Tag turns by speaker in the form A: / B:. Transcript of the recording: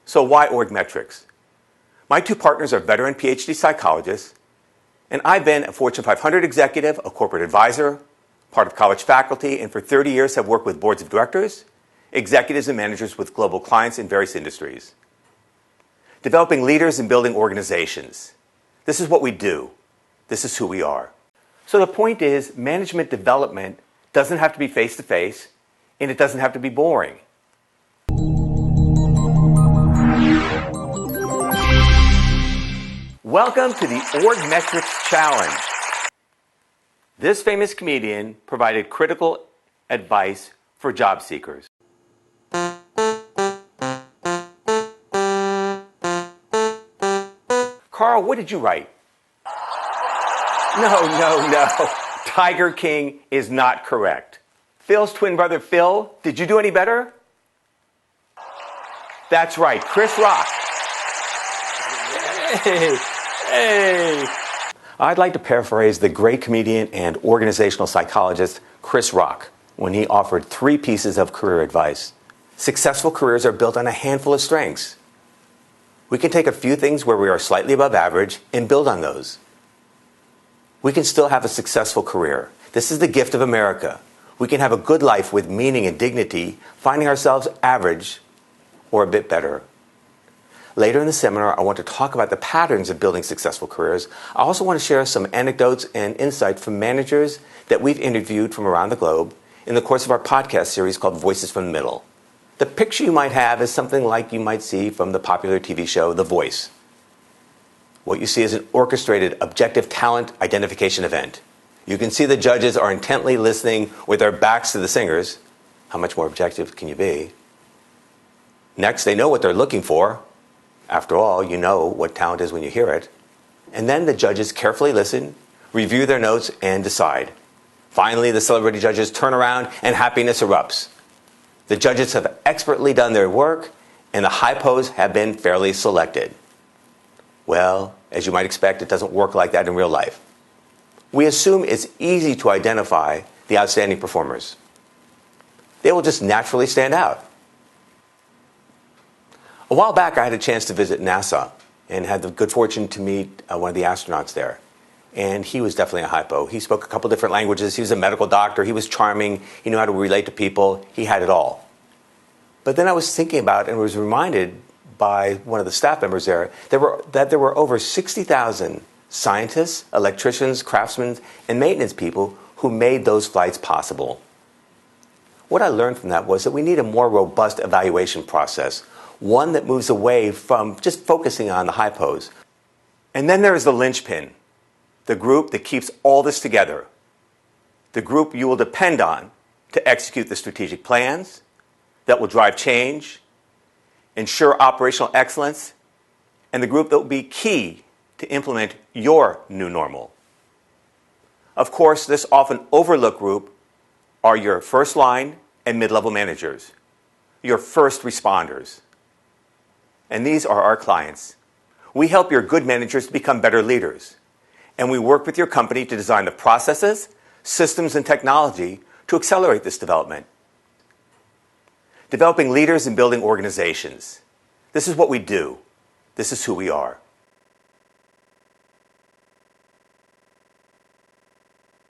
A: So why org metrics? My two partners are veteran PhD psychologists, and I've been a Fortune 500 executive, a corporate advisor, part of college faculty, and for 30 years have worked with boards of directors, executives, and managers with global clients in various industries. Developing leaders and building organizations. This is what we do. This is who we are. So the point is, management development doesn't have to be face-to-face, and it doesn't have to be boring. Welcome to the Org Metrics Challenge. This famous comedian provided critical advice for job seekers. Carl, what did you write? No. Tiger King is not correct. Phil's twin brother Phil, did you do any better? That's right, Chris Rock. Hey. I'd like to paraphrase the great comedian and organizational psychologist Chris Rock when he offered 3 pieces of career advice. Successful careers are built on a handful of strengths. We can take a few things where we are slightly above average and build on those. We can still have a successful career. This is the gift of America. We can have a good life with meaning and dignity, finding ourselves average or a bit better. Later in the seminar, I want to talk about the patterns of building successful careers. I also want to share some anecdotes and insight from managers that we've interviewed from around the globe in the course of our podcast series called Voices from the Middle. The picture you might have is something like you might see from the popular TV show The Voice. What you see is an orchestrated, objective talent identification event. You can see the judges are intently listening with their backs to the singers. How much more objective can you be? Next, they know what they're looking for. After all, you know what talent is when you hear it. And then the judges carefully listen, review their notes, and decide. Finally, the celebrity judges turn around and happiness erupts. The judges have expertly done their work, and the hypos have been fairly selected. Well, as you might expect, it doesn't work like that in real life. We assume it's easy to identify the outstanding performers. They will just naturally stand out. A while back, I had a chance to visit NASA and had the good fortune to meet one of the astronauts there. And he was definitely a hypo. He spoke a couple different languages. He was a medical doctor. He was charming. He knew how to relate to people. He had it all. But then I was thinking about and was reminded by one of the staff members there that there were over 60,000 scientists, electricians, craftsmen, and maintenance people who made those flights possible. What I learned from that was that we need a more robust evaluation process, one that moves away from just focusing on the hypos. And then there is the linchpin, the group that keeps all this together, the group you will depend on to execute the strategic plans that will drive change, ensure operational excellence, and the group that will be key to implement your new normal. Of course, this often overlooked group are your first line and mid-level managers, your first responders. And these are our clients. We help your good managers to become better leaders. And we work with your company to design the processes, systems, and technology to accelerate this development. Developing leaders and building organizations. This is what we do. This is who we are.